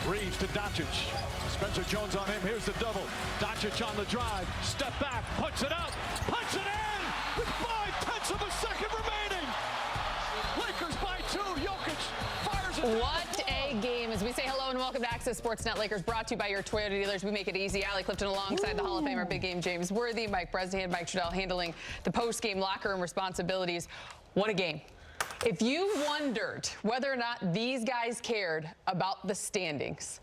Reeves to Doncic. Spencer Jones on him. Here's the double. Doncic on the drive. Step back. Puts it up. Puts it in with 5/10 of a second remaining. Lakers by 2. Jokic fires it. What a game. As we say hello and welcome to Access Sportsnet Lakers, brought to you by your Toyota dealers. We make it easy. Allie Clifton alongside the Hall of Famer Big Game James Worthy, Mike Bresnahan, Mike Trudell handling the post-game locker room responsibilities. What a game. If you wondered whether or not these guys cared about the standings,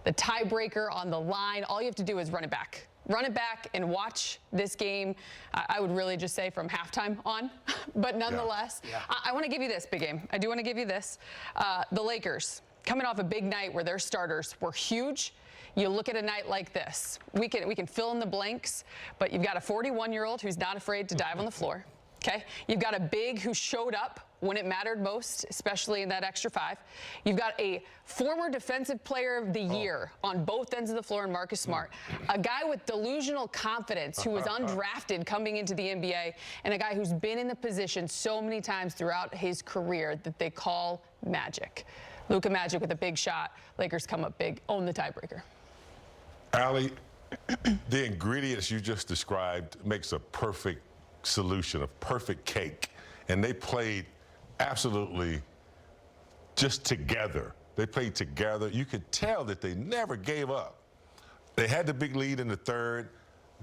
the tiebreaker on the line, all you have to do is run it back. Run it back and watch this game. I would really just say from halftime on. But nonetheless, I want to give you this, Big Game. I do want to give you this. The Lakers, coming off a big night where their starters were huge. You look at a night like this. We can fill in the blanks, but you've got a 41-year-old who's not afraid to dive on the floor. Okay? You've got a big who showed up when it mattered most, especially in that extra 5. You've got a former Defensive Player of the Year on both ends of the floor in Marcus Smart, a guy with delusional confidence who was undrafted coming into the NBA, and a guy who's been in the position so many times throughout his career that they call Magic. Luka Magic with a big shot. Lakers come up big, own the tiebreaker. Allie, the ingredients you just described makes a perfect solution, a perfect cake, and they played absolutely just together. They played together. You could tell that they never gave up. They had the big lead in the third,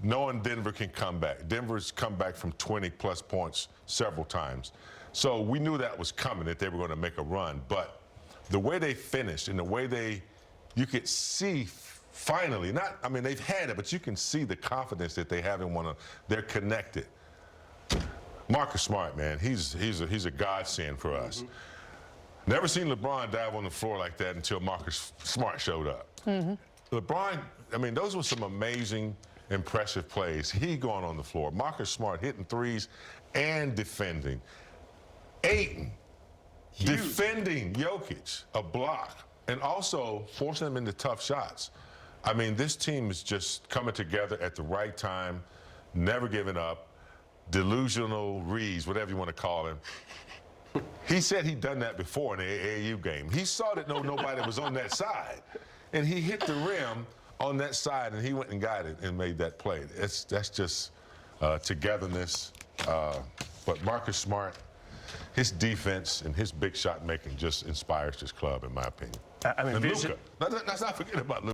knowing Denver can come back. Denver's come back from 20-plus points several times. So we knew that was coming, that they were going to make a run. But the way they finished and the way you could see finally, I mean, they've had it, but you can see the confidence that they have in one another. They're connected. Marcus Smart, man, he's a godsend for us. Never seen LeBron dive on the floor like that until Marcus Smart showed up. LeBron, I mean, those were some amazing, impressive plays. He going on the floor. Marcus Smart hitting threes and defending. Ayton defending Jokic, a block, and also forcing him into tough shots. I mean, this team is just coming together at the right time, never giving up. Delusional Reeves, whatever you want to call him. He said he'd done that before in the AAU game. He saw that nobody was on that side, and he hit the rim on that side, and he went and got it and made that play. That's just togetherness. But Marcus Smart, his defense and his big shot making just inspires this club, in my opinion. I mean, and Luka. Let's not forget about Luka.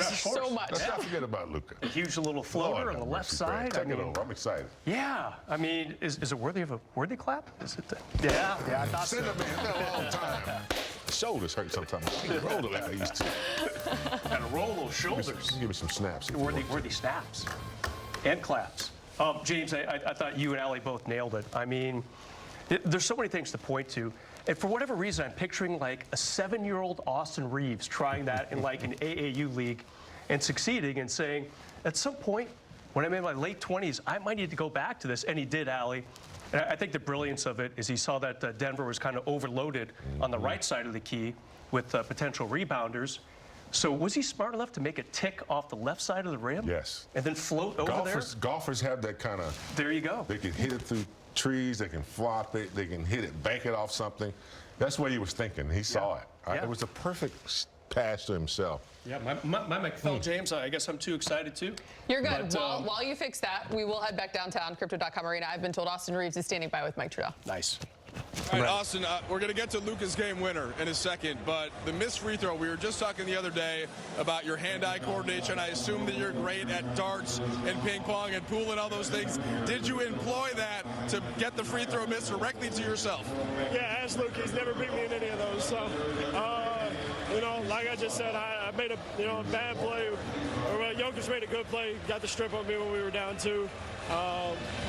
So much. Let's not forget about Luka. A huge little floater on the left side. Take it over. I'm excited. Yeah. I mean, is it worthy of a worthy clap? Is it? Yeah, I thought so. Send him in a long time. Shoulders hurt sometimes. He rolled it like I used to. Gotta roll those shoulders. Give me some snaps. Worthy snaps and claps. James, I thought you and Allie both nailed it. I mean, there's so many things to point to. And for whatever reason, I'm picturing like a 7-year-old Austin Reeves trying that in like an AAU league and succeeding and saying, at some point, when I'm in my late 20s, I might need to go back to this. And he did, Allie. And I think the brilliance of it is he saw that Denver was kind of overloaded on the right side of the key with potential rebounders. So was he smart enough to make a tick off the left side of the rim? Yes. And then float over there? Golfers have that kind of... There you go. They can hit it through trees, they can flop it, they can hit it, bank it off something. That's what he was thinking. He saw it. It was a perfect pass to himself. Yeah, my microphone, James, I guess I'm too excited too. You're good. But, while you fix that, we will head back downtown, Crypto.com Arena. I've been told Austin Reeves is standing by with Mike Trudell. Nice. All right, Austin, we're going to get to Luka's game winner in a second, but the missed free throw, we were just talking the other day about your hand-eye coordination. I assume that you're great at darts and ping pong and pool and all those things. Did you employ that to get the free throw miss directly to yourself? Yeah, ask Luka. He's never beat me in any of those. So, you know, like I just said, I made a bad play. Jokic made a good play, got the strip on me when we were down 2.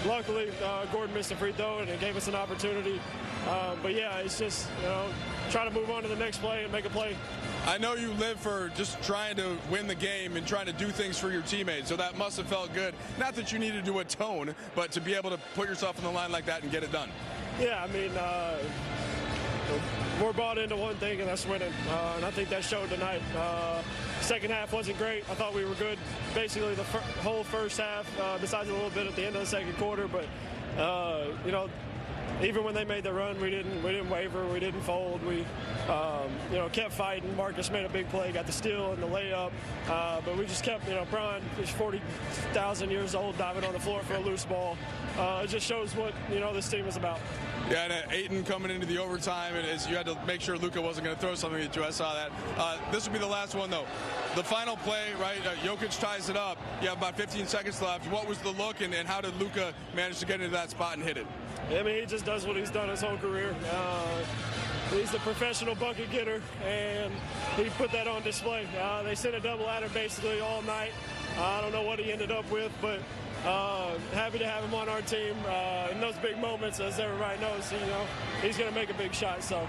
Luckily, Gordon missed a free throw and it gave us an opportunity. But yeah, it's just, try to move on to the next play and make a play. I know you live for just trying to win the game and trying to do things for your teammates, so that must have felt good. Not that you needed to atone, but to be able to put yourself on the line like that and get it done. Yeah, I mean, we're bought into one thing, and that's winning. And I think that showed tonight. Second half wasn't great. I thought we were good basically the whole first half, besides a little bit at the end of the second quarter. But, even when they made the run, we didn't waver, we didn't fold. We kept fighting. Marcus made a big play, got the steal and the layup, but we just kept. Bron is 40,000 years old, diving on the floor for a loose ball. It just shows what this team is about. Yeah, and Ayton coming into the overtime, and you had to make sure Luka wasn't going to throw something at you. I saw that. This will be the last one, though. The final play, right? Jokic ties it up. You have about 15 seconds left. What was the look, and how did Luka manage to get into that spot and hit it? I mean, he just does what he's done his whole career. He's the professional bucket getter, and he put that on display. They sent a double at him basically all night. I don't know what he ended up with, but happy to have him on our team. In those big moments, as everybody knows, he's going to make a big shot. So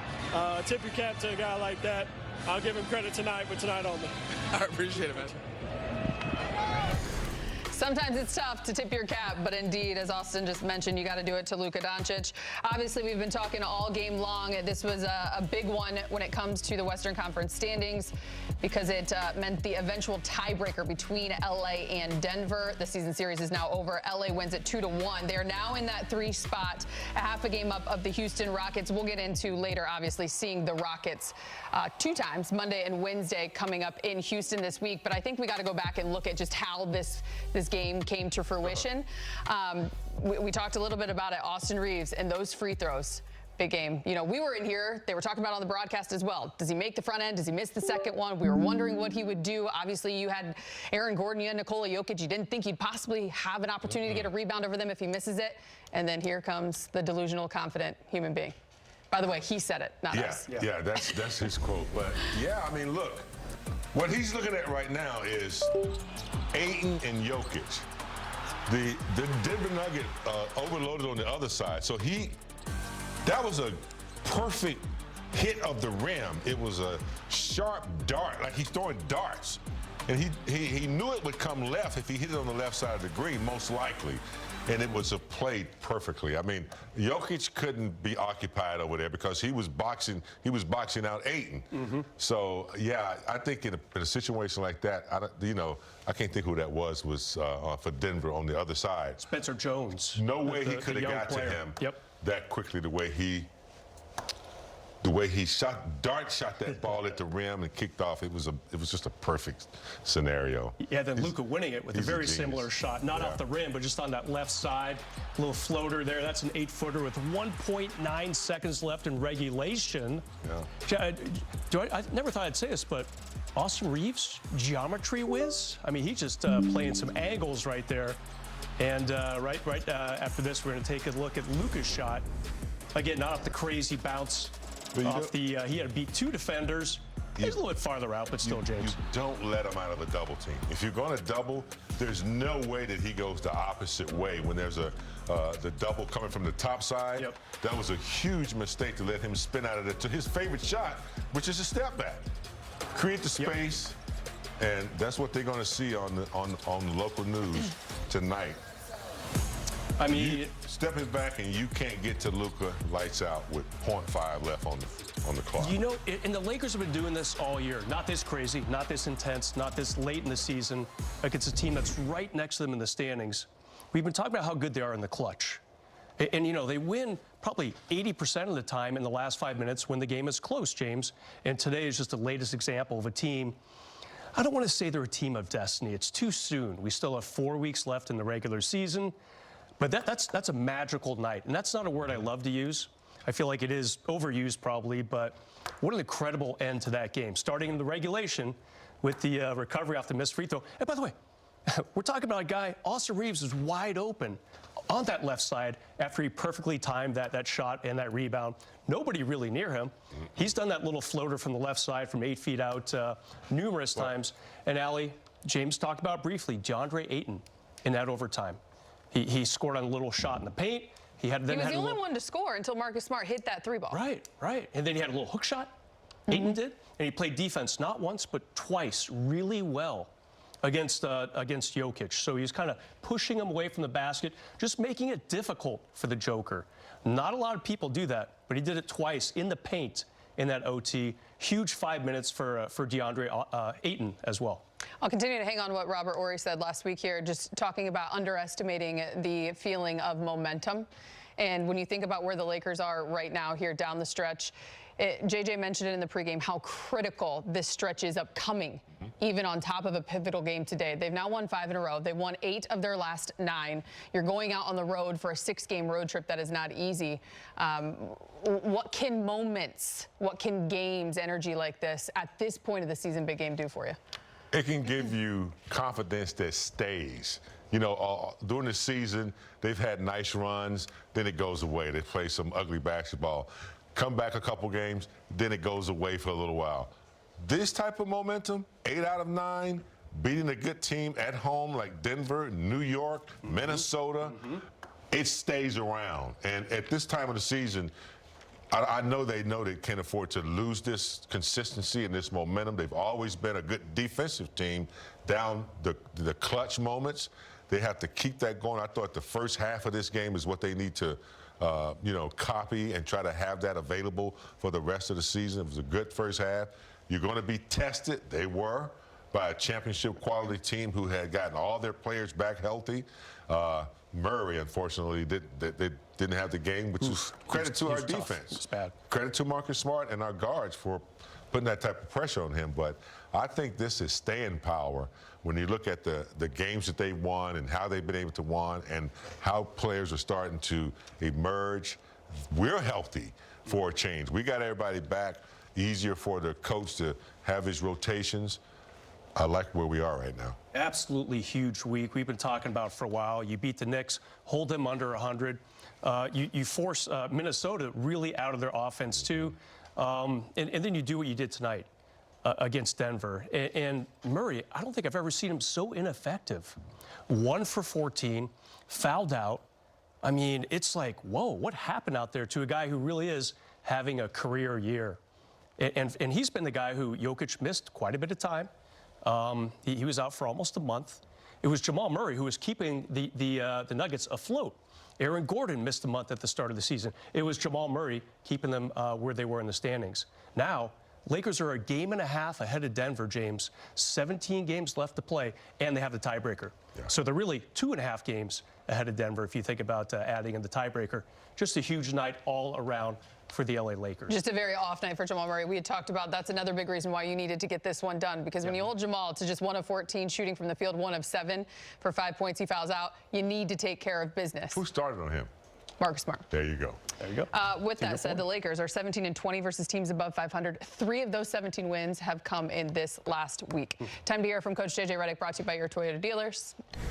tip your cap to a guy like that. I'll give him credit tonight, but tonight only. I appreciate it, man. Sometimes it's tough to tip your cap, but indeed, as Austin just mentioned, you got to do it to Luka Doncic. Obviously, we've been talking all game long. This was a big one when it comes to the Western Conference standings because it meant the eventual tiebreaker between LA and Denver. The season series is now over. LA wins it 2-1. They're now in that 3 spot, a half a game up of the Houston Rockets. We'll get into later, obviously, seeing the Rockets 2 times, Monday and Wednesday, coming up in Houston this week. But I think we got to go back and look at just how this game came to fruition. We talked a little bit about it. Austin Reeves and those free throws. Big game. We were in here. They were talking about on the broadcast as well. Does he make the front end? Does he miss the second one? We were wondering what he would do. Obviously, you had Aaron Gordon, you had Nikola Jokic. You didn't think he'd possibly have an opportunity to get a rebound over them if he misses it. And then here comes the delusional, confident human being. By the way, he said it, not us. Yeah, that's his quote. But, yeah, I mean, look, what he's looking at right now is Ayton and Jokic. The Denver Nugget overloaded on the other side. So that was a perfect hit of the rim. It was a sharp dart, like he's throwing darts. And he knew it would come left if he hit it on the left side of the green, most likely. And it was played perfectly. I mean, Jokic couldn't be occupied over there because he was boxing out Ayton. So yeah, I think in a situation like that, I can't think who that was for Denver on the other side. Spencer Jones. No way he could have got to him that quickly. The way he shot that ball at the rim and kicked off, it was just a perfect scenario. Yeah, then Luka winning it with a very similar shot, not off the rim, but just on that left side, a little floater there. That's an 8-footer with 1.9 seconds left in regulation. Yeah. I never thought I'd say this, but Austin Reeves, geometry whiz. I mean, he's just playing some angles right there. And right after this, we're going to take a look at Luka's shot. Again, not off the crazy bounce. He had to beat 2 defenders. He's a little bit farther out, but still, James. You don't let him out of a double team. If you're going to double, there's no way that he goes the opposite way when there's the double coming from the top side. That was a huge mistake to let him spin out of it to his favorite shot, which is a step back. Create the space, and that's what they're going to see on the local news tonight. I mean, stepping back and you can't get to Luka, lights out with 0.5 left on the clock. And the Lakers have been doing this all year. Not this crazy, not this intense, not this late in the season. Like, it's a team that's right next to them in the standings. We've been talking about how good they are in the clutch. And they win probably 80% of the time in the last 5 minutes when the game is close, James. And today is just the latest example of a team. I don't want to say they're a team of destiny. It's too soon. We still have 4 weeks left in the regular season. But that's a magical night. And that's not a word I love to use. I feel like it is overused probably, but what an incredible end to that game. Starting in the regulation with the recovery off the missed free throw. And by the way, we're talking about a guy, Austin Reeves, is wide open on that left side after he perfectly timed that shot and that rebound. Nobody really near him. He's done that little floater from the left side from 8 feet out numerous times. And Allie, James talked about briefly, DeAndre Ayton in that overtime. He scored on a little shot in the paint. He was the only one to score until Marcus Smart hit that 3 ball. Right. And then he had a little hook shot. Ayton did. And he played defense not once, but twice really well against Jokic. So he's kind of pushing him away from the basket, just making it difficult for the Joker. Not a lot of people do that, but he did it twice in the paint in that OT. Huge 5 minutes for DeAndre Ayton as well. I'll continue to hang on what Robert Horry said last week here, just talking about underestimating the feeling of momentum And when you think about where the Lakers are right now here down the stretch, JJ mentioned it in the pregame how critical this stretch is upcoming, even on top of a pivotal game today. They've now won 5 in a row. They won 8 of their last 9. You're going out on the road for a 6-game road trip that is not easy. What can moments, what can games, energy like this at this point of the season, big game, do for you? It can give you confidence that stays. You know, during the season, they've had nice runs, then it goes away. They play some ugly basketball. Come back a couple games, then it goes away for a little while. This type of momentum, 8 out of 9, beating a good team at home like Denver, New York, Minnesota, it stays around. And at this time of the season, I know they can't afford to lose this consistency and this momentum. They've always been a good defensive team down the clutch moments. They have to keep that going. I thought the first half of this game is what they need to copy and try to have that available for the rest of the season. It was a good first half. You're going to be tested. They were by a championship quality team who had gotten all their players back healthy. Murray, unfortunately, didn't have the game, which is credit to our defense. It's bad. Credit to Marcus Smart and our guards for putting that type of pressure on him. But I think this is staying power when you look at the games that they won and how they've been able to win and how players are starting to emerge. We're healthy for a change. We got everybody back. Easier for the coach to have his rotations. I like where we are right now. Absolutely huge week. We've been talking about for a while. You beat the Knicks, hold them under 100. You force Minnesota really out of their offense too. And then you do what you did tonight against Denver. And Murray, I don't think I've ever seen him so ineffective. 1 for 14, fouled out. I mean, it's like, whoa, what happened out there to a guy who really is having a career year? And he's been the guy who Jokic missed quite a bit of time. He was out for almost a month. It was Jamal Murray who was keeping the Nuggets afloat. Aaron Gordon missed a month at the start of the season. It was Jamal Murray keeping them where they were in the standings. Now, Lakers are a game and a half ahead of Denver, James. 17 games left to play, and they have the tiebreaker. Yeah. So they're really 2.5 games ahead of Denver if you think about adding in the tiebreaker. Just a huge night all around for the LA Lakers. Just a very off night for Jamal Murray. We had talked about that's another big reason why you needed to get this one done, because when you hold Jamal to just 1 of 14 shooting from the field, 1 of 7 for 5 points, he fouls out. You need to take care of business. Who started on him? Marcus Smart. There you go. There you go. With that said, the Lakers are 17-20 versus teams above 500. 3 of those 17 wins have come in this last week. Time to hear from Coach JJ Redick, brought to you by your Toyota dealers.